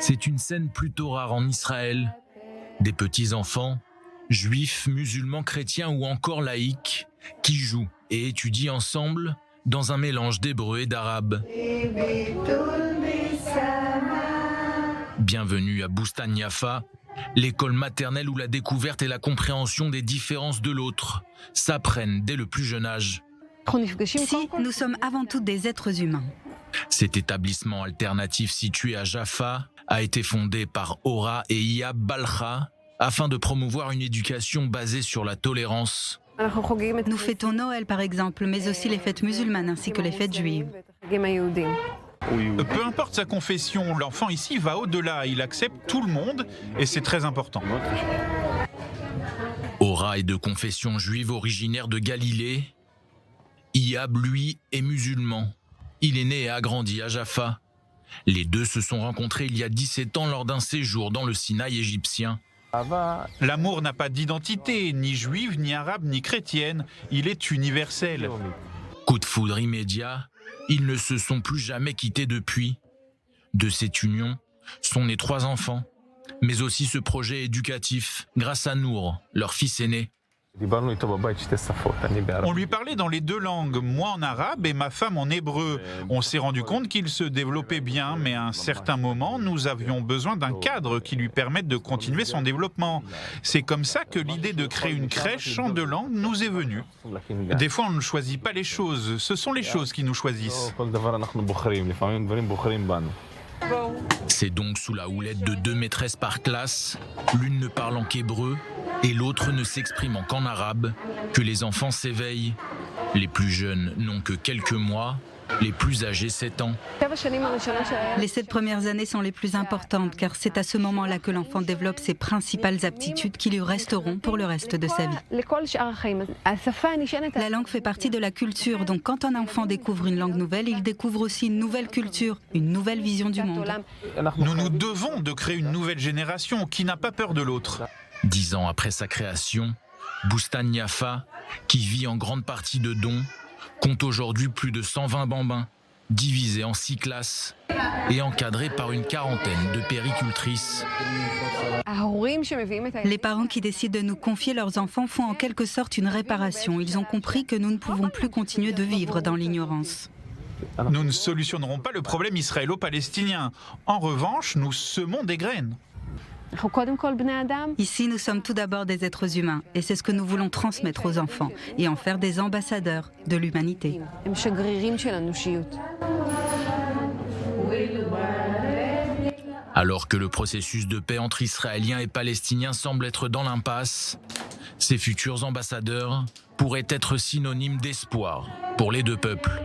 C'est une scène plutôt rare en Israël. Des petits-enfants, juifs, musulmans, chrétiens ou encore laïcs, qui jouent et étudient ensemble dans un mélange d'hébreu et d'arabe. Bienvenue à Bustan Yafa, l'école maternelle où la découverte et la compréhension des différences de l'autre s'apprennent dès le plus jeune âge. Ici, nous sommes avant tout des êtres humains. Cet établissement alternatif situé à Jaffa a été fondé par Ora et Iyab Balcha afin de promouvoir une éducation basée sur la tolérance. Nous fêtons Noël par exemple, mais aussi les fêtes musulmanes ainsi que les fêtes juives. Peu importe sa confession, l'enfant ici va au-delà, il accepte tout le monde et c'est très important. Ora est de confession juive originaire de Galilée. Iyab, lui, est musulman. Il est né et a grandi à Jaffa. Les deux se sont rencontrés il y a 17 ans lors d'un séjour dans le Sinaï égyptien. L'amour n'a pas d'identité, ni juive, ni arabe, ni chrétienne, il est universel. Coup de foudre immédiat, ils ne se sont plus jamais quittés depuis. De cette union sont nés 3 enfants, mais aussi ce projet éducatif grâce à Nour, leur fils aîné. On lui parlait dans les 2 langues, moi en arabe et ma femme en hébreu. On s'est rendu compte qu'il se développait bien, mais à un certain moment, nous avions besoin d'un cadre qui lui permette de continuer son développement. C'est comme ça que l'idée de créer une crèche en 2 langues nous est venue. Des fois, on ne choisit pas les choses, ce sont les choses qui nous choisissent. C'est donc sous la houlette de 2 maîtresses par classe, l'une ne parlant qu'hébreu et l'autre ne s'exprimant qu'en arabe, que les enfants s'éveillent. Les plus jeunes n'ont que quelques mois, les plus âgés 7 ans. Les 7 premières années sont les plus importantes car c'est à ce moment-là que l'enfant développe ses principales aptitudes qui lui resteront pour le reste de sa vie. La langue fait partie de la culture, donc quand un enfant découvre une langue nouvelle, il découvre aussi une nouvelle culture, une nouvelle vision du monde. Nous nous devons de créer une nouvelle génération qui n'a pas peur de l'autre. 10 ans après sa création, Bustan Yafa, qui vit en grande partie de dons, compte aujourd'hui plus de 120 bambins, divisés en 6 classes et encadrés par une quarantaine de péricultrices. Les parents qui décident de nous confier leurs enfants font en quelque sorte une réparation. Ils ont compris que nous ne pouvons plus continuer de vivre dans l'ignorance. Nous ne solutionnerons pas le problème israélo-palestinien. En revanche, nous semons des graines. Ici, nous sommes tout d'abord des êtres humains et c'est ce que nous voulons transmettre aux enfants et en faire des ambassadeurs de l'humanité. Alors que le processus de paix entre Israéliens et Palestiniens semble être dans l'impasse, ces futurs ambassadeurs pourraient être synonymes d'espoir pour les 2 peuples.